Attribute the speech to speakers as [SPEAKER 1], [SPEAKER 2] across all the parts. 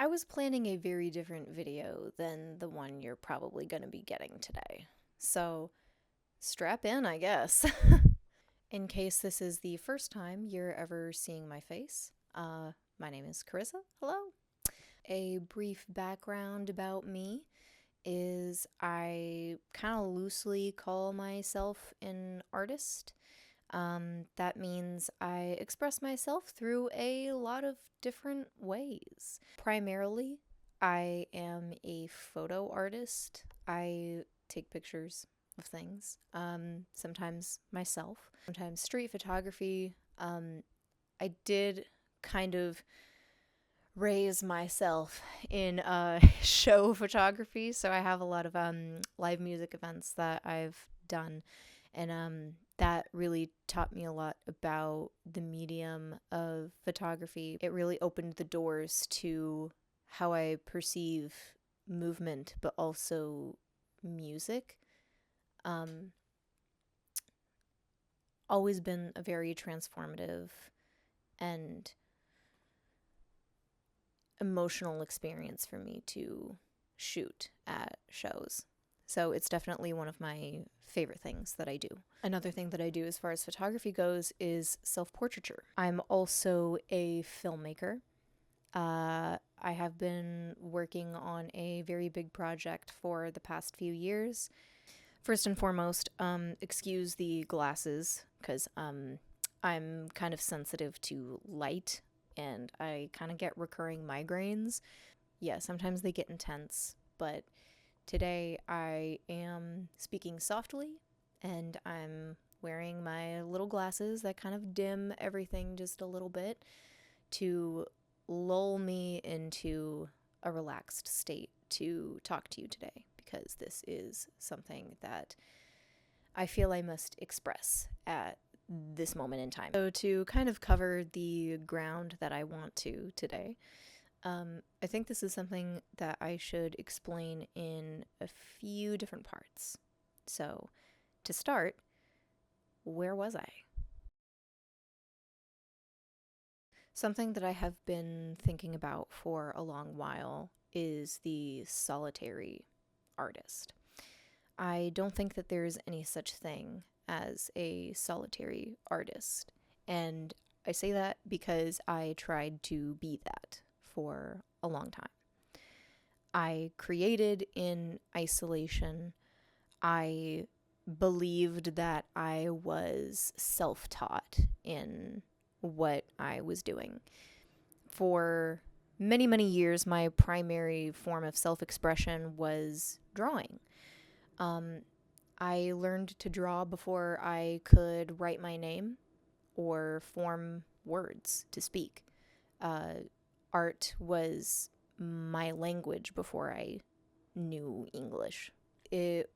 [SPEAKER 1] was planning a very different video than the one you're probably going to be getting today. So, strap in, I guess. In case this is the first time you're ever seeing my face, my name is Karissa. Hello. A brief background about me is I kind of loosely call myself an artist. That means I express myself through a lot of different ways. Primarily, I am a photo artist. I take pictures of things, sometimes myself, sometimes street photography. I did kind of raise myself in show photography, so I have a lot of live music events that I've done, and that really taught me a lot about the medium of photography. It really opened the doors to how I perceive movement, but also music. Always been a very transformative and emotional experience for me to shoot at shows. So it's definitely one of my favorite things that I do. Another thing that I do as far as photography goes is self-portraiture. I'm also a filmmaker. I have been working on a very big project for the past few years. First and foremost, excuse the glasses, because I'm kind of sensitive to light, and I kind of get recurring migraines. Yeah, sometimes they get intense, but today I am speaking softly, and I'm wearing my little glasses that kind of dim everything just a little bit to lull me into a relaxed state to talk to you today, because this is something that I feel I must express at this moment in time. So to kind of cover the ground that I want to today, I think this is something that I should explain in a few different parts. So to start, where was I? Something that I have been thinking about for a long while is the solitary artist. I don't think that there's any such thing as a solitary artist, and I say that because I tried to be that for a long time. I created in isolation. I believed that I was self-taught in what I was doing. For many, many years, my primary form of self-expression was drawing. I learned to draw before I could write my name or form words to speak. Art was my language before I knew English. It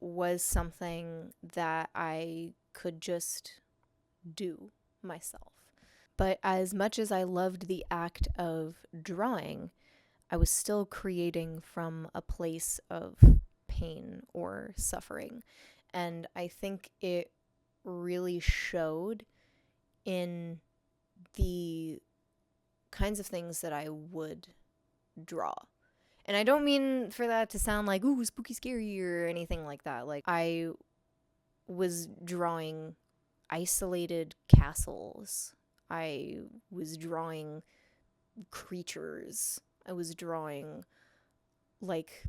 [SPEAKER 1] was something that I could just do myself. But as much as I loved the act of drawing, I was still creating from a place of pain or suffering. And I think it really showed in the kinds of things that I would draw. And I don't mean for that to sound like, ooh, spooky, scary, or anything like that. Like, I was drawing isolated castles. I was drawing creatures. I was drawing, like,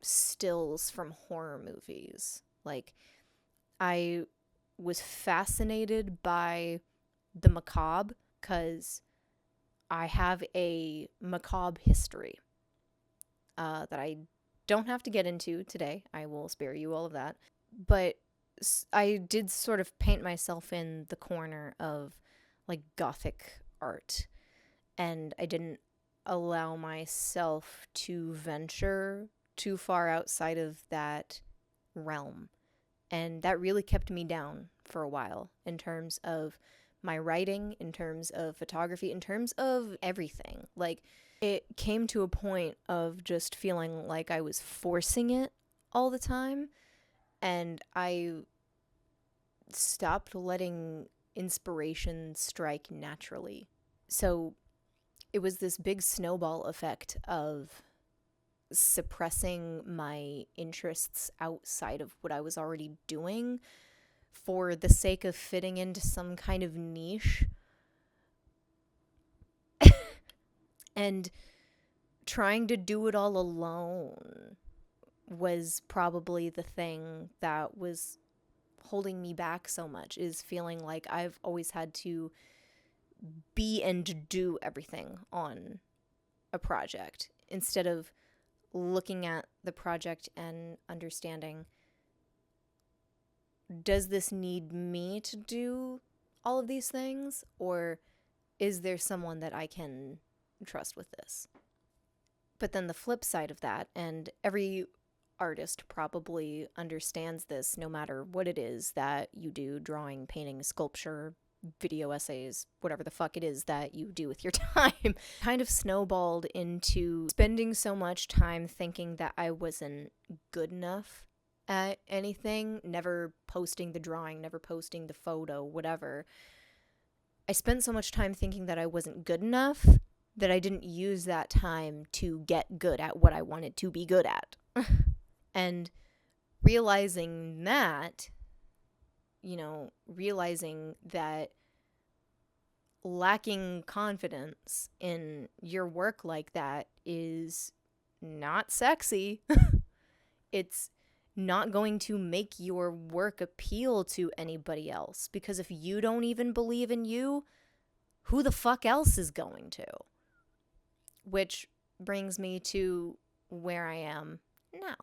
[SPEAKER 1] stills from horror movies. Like, I was fascinated by the macabre because I have a macabre history that I don't have to get into today. I will spare you all of that. But I did sort of paint myself in the corner of, like, gothic art, and I didn't allow myself to venture too far outside of that realm. And that really kept me down for a while in terms of my writing, in terms of photography, in terms of everything. Like, it came to a point of just feeling like I was forcing it all the time, and I stopped letting inspiration strike naturally. So it was this big snowball effect of suppressing my interests outside of what I was already doing for the sake of fitting into some kind of niche. And trying to do it all alone was probably the thing that was holding me back so much, is feeling like I've always had to be and do everything on a project instead of looking at the project and understanding, does this need me to do all of these things, or is there someone that I can trust with this? But then the flip side of that, and every artist probably understands this no matter what it is that you do, drawing, painting, sculpture, video essays, whatever the fuck it is that you do with your time, kind of snowballed into spending so much time thinking that I wasn't good enough at anything, never posting the drawing, never posting the photo, whatever. I spent so much time thinking that I wasn't good enough that I didn't use that time to get good at what I wanted to be good at. And realizing that, realizing that lacking confidence in your work like that is not sexy. It's not going to make your work appeal to anybody else, because if you don't even believe in you, who the fuck else is going to? Which brings me to where I am now.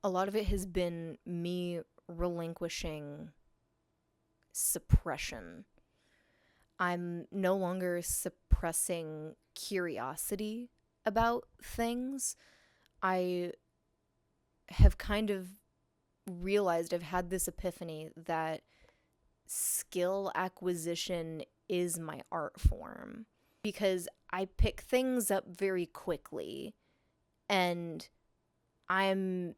[SPEAKER 1] A lot of it has been me relinquishing suppression. I'm no longer suppressing curiosity about things. I have kind of realized, I've had this epiphany that skill acquisition is my art form, because I pick things up very quickly and I'm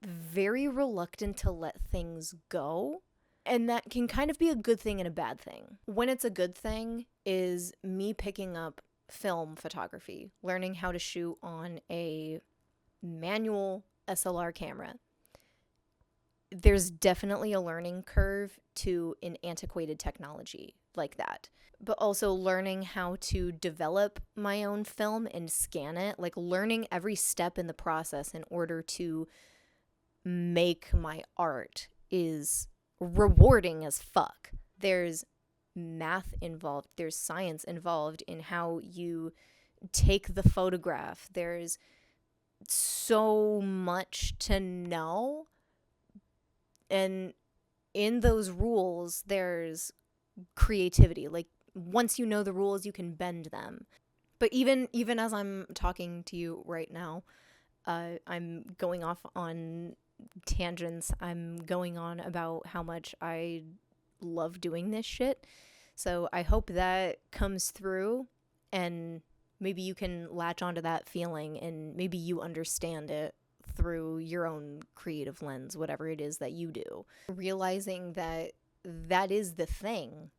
[SPEAKER 1] very reluctant to let things go. And that can kind of be a good thing and a bad thing. When it's a good thing is me picking up film photography, learning how to shoot on a manual SLR camera. There's definitely a learning curve to an antiquated technology like that. But also learning how to develop my own film and scan it, like learning every step in the process in order to make my art is rewarding as fuck. There's math involved, there's science involved in how you take the photograph. There's so much to know, and in those rules there's creativity. Like, once you know the rules, you can bend them. But even as I'm talking to you right now, I'm going off on tangents. I'm going on about how much I love doing this shit. So I hope that comes through, and maybe you can latch onto that feeling, and maybe you understand it through your own creative lens, whatever it is that you do. Realizing that that is the thing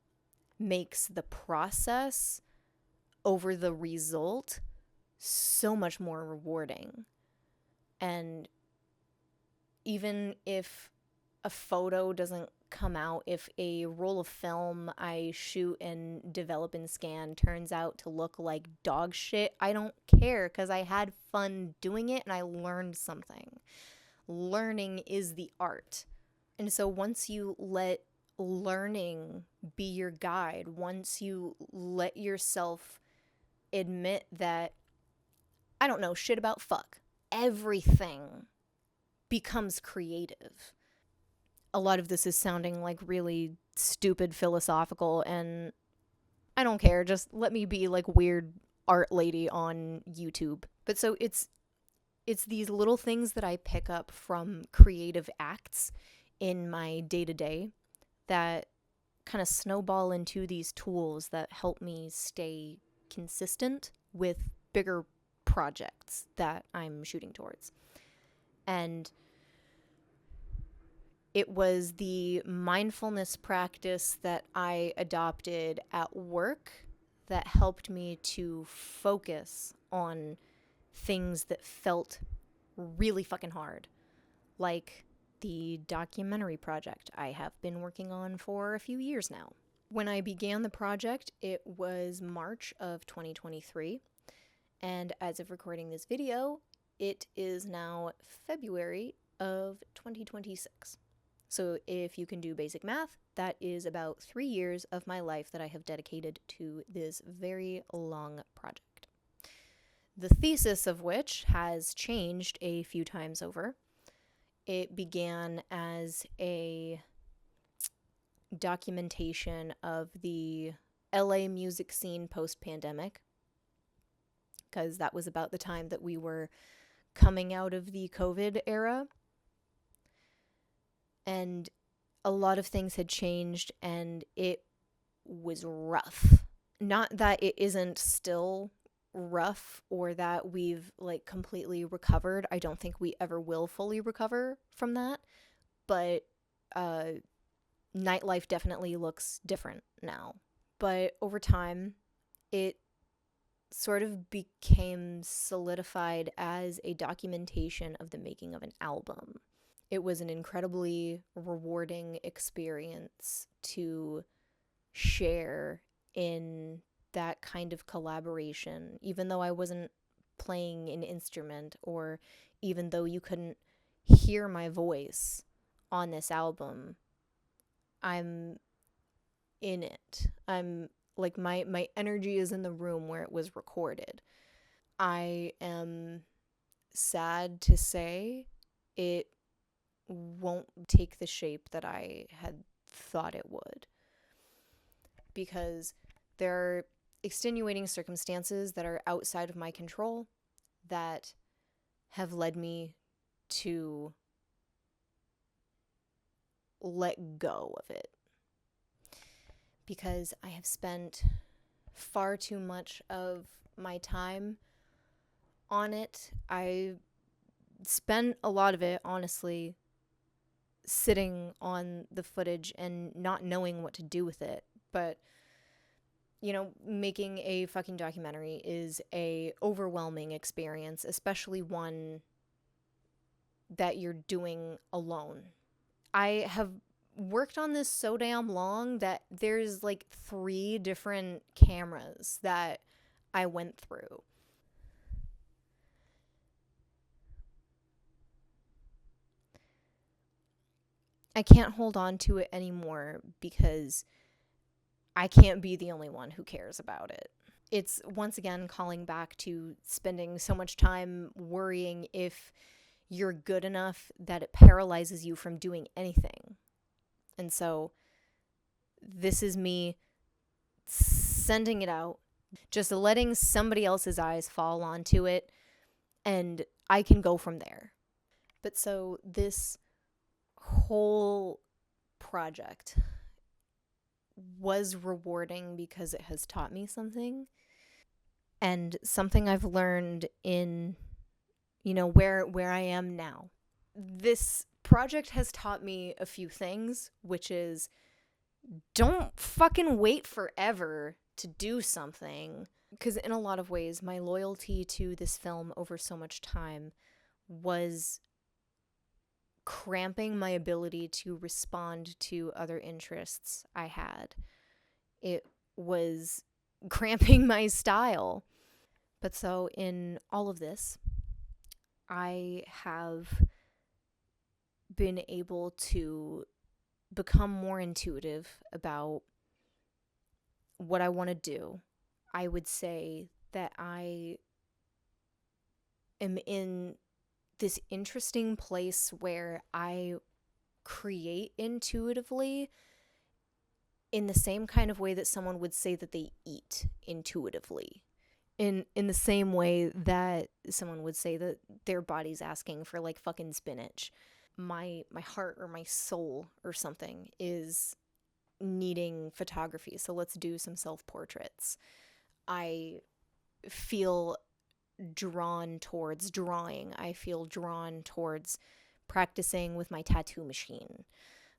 [SPEAKER 1] makes the process over the result so much more rewarding. And even if a photo doesn't come out, if a roll of film I shoot and develop and scan turns out to look like dog shit, I don't care, because I had fun doing it and I learned something. Learning is the art. And so once you let learning be your guide, once you let yourself admit that I don't know shit about fuck, everything becomes creative. A lot of this is sounding like really stupid philosophical, and I don't care. Just let me be like weird art lady on YouTube. But so it's these little things that I pick up from creative acts in my day-to-day that kind of snowball into these tools that help me stay consistent with bigger projects that I'm shooting towards. And it was the mindfulness practice that I adopted at work that helped me to focus on things that felt really fucking hard, like the documentary project I have been working on for a few years now. When I began the project, it was March of 2023, and as of recording this video, it is now February of 2026. So if you can do basic math, that is about 3 years of my life that I have dedicated to this very long project. The thesis of which has changed a few times over. It began as a documentation of the LA music scene post-pandemic, because that was about the time that we were coming out of the COVID era. And a lot of things had changed, and it was rough. Not that it isn't still rough or that we've like completely recovered. I don't think we ever will fully recover from that. But nightlife definitely looks different now. But over time, it sort of became solidified as a documentation of the making of an album. It was an incredibly rewarding experience to share in that kind of collaboration, even though I wasn't playing an instrument, or even though you couldn't hear my voice on this album. I'm in it. I'm like, my energy is in the room where it was recorded. I am sad to say it won't take the shape that I had thought it would, because there are extenuating circumstances that are outside of my control that have led me to let go of it, because I have spent far too much of my time on it. I spent a lot of it, honestly, sitting on the footage and not knowing what to do with it. But, you know, making a fucking documentary is a overwhelming experience, especially one that you're doing alone. I have worked on this so damn long that there's like 3 different cameras that I went through. I can't hold on to it anymore because I can't be the only one who cares about it. It's once again calling back to spending so much time worrying if you're good enough that it paralyzes you from doing anything. And so this is me sending it out, just letting somebody else's eyes fall onto it, and I can go from there. But so this whole project was rewarding because it has taught me something, and something I've learned in, you know, where I am now. This project has taught me a few things, which is, don't fucking wait forever to do something. Because in a lot of ways, my loyalty to this film over so much time was cramping my ability to respond to other interests I had. It was cramping my style. But so in all of this, I have been able to become more intuitive about what I want to do. I would say that I am in this interesting place where I create intuitively in the same kind of way that someone would say that they eat intuitively. In the same way that someone would say that their body's asking for like fucking spinach. My heart or my soul or something is needing photography, so let's do some self-portraits. I feel drawn towards drawing. I feel drawn towards practicing with my tattoo machine.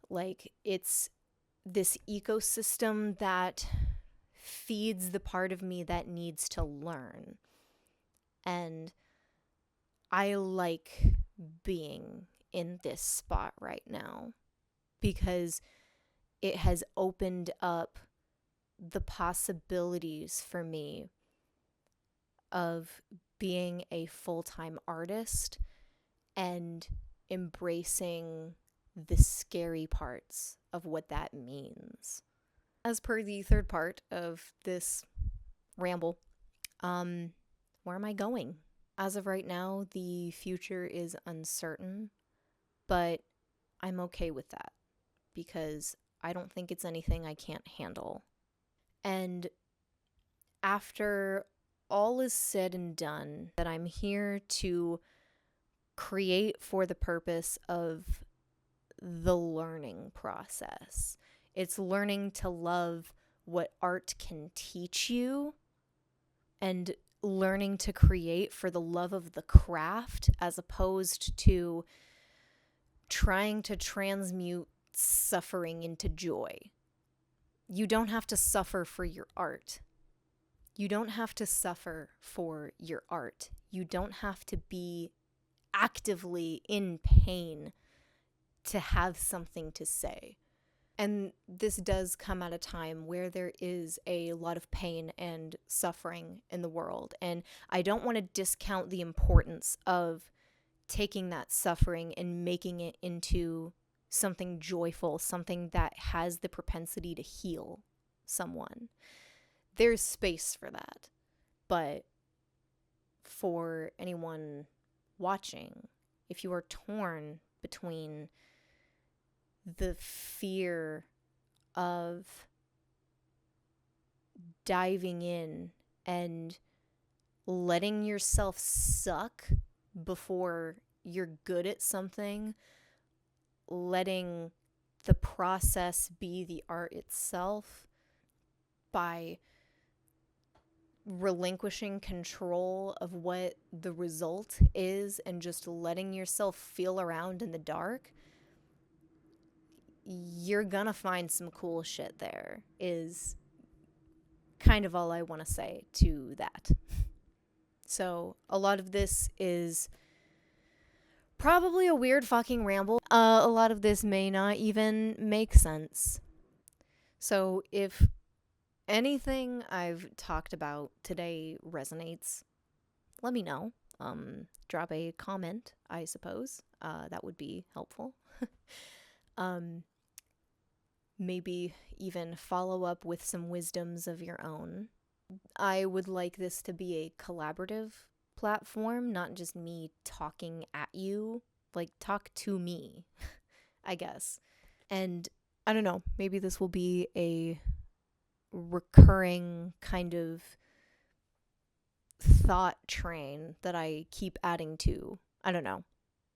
[SPEAKER 1] Like, it's this ecosystem that feeds the part of me that needs to learn. And I like being in this spot right now because it has opened up the possibilities for me of being a full-time artist and embracing the scary parts of what that means. As per the third part of this ramble, where am I going? As of right now, the future is uncertain, but I'm okay with that because I don't think it's anything I can't handle. And after all is said and done, that I'm here to create for the purpose of the learning process. It's learning to love what art can teach you and learning to create for the love of the craft as opposed to trying to transmute suffering into joy. You don't have to suffer for your art. You don't have to suffer for your art. You don't have to be actively in pain to have something to say. And this does come at a time where there is a lot of pain and suffering in the world. And I don't want to discount the importance of taking that suffering and making it into something joyful, something that has the propensity to heal someone. There's space for that. But for anyone watching, if you are torn between the fear of diving in and letting yourself suck before you're good at something, letting the process be the art itself by relinquishing control of what the result is and just letting yourself feel around in the dark, you're gonna find some cool shit there, is kind of all I want to say to that. So a lot of this is probably a weird fucking ramble. A lot of this may not even make sense. So if anything I've talked about today resonates, let me know. Drop a comment, I suppose. That would be helpful. Maybe even follow up with some wisdoms of your own. I would like this to be a collaborative platform, not just me talking at you. Like, talk to me, I guess. And I don't know, maybe this will be a recurring kind of thought train that I keep adding to. I don't know.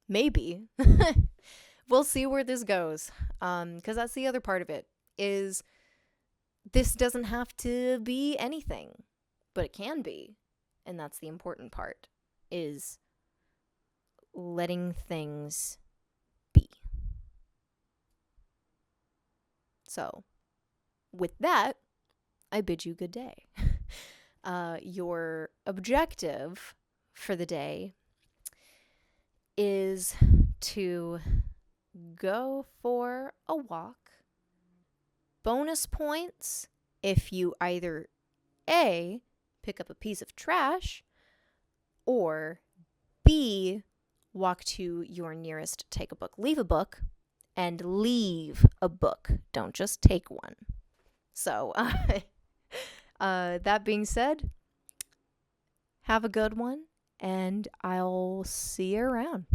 [SPEAKER 1] Maybe. We'll see where this goes. Because that's the other part of it, is this doesn't have to be anything, but it can be. And that's the important part, is letting things be. So, with that, I bid you good day. Your objective for the day is to go for a walk. Bonus points if you either A, pick up a piece of trash, or B, walk to your nearest take a book, leave a book, and leave a book. Don't just take one. So, that being said, have a good one, and I'll see you around.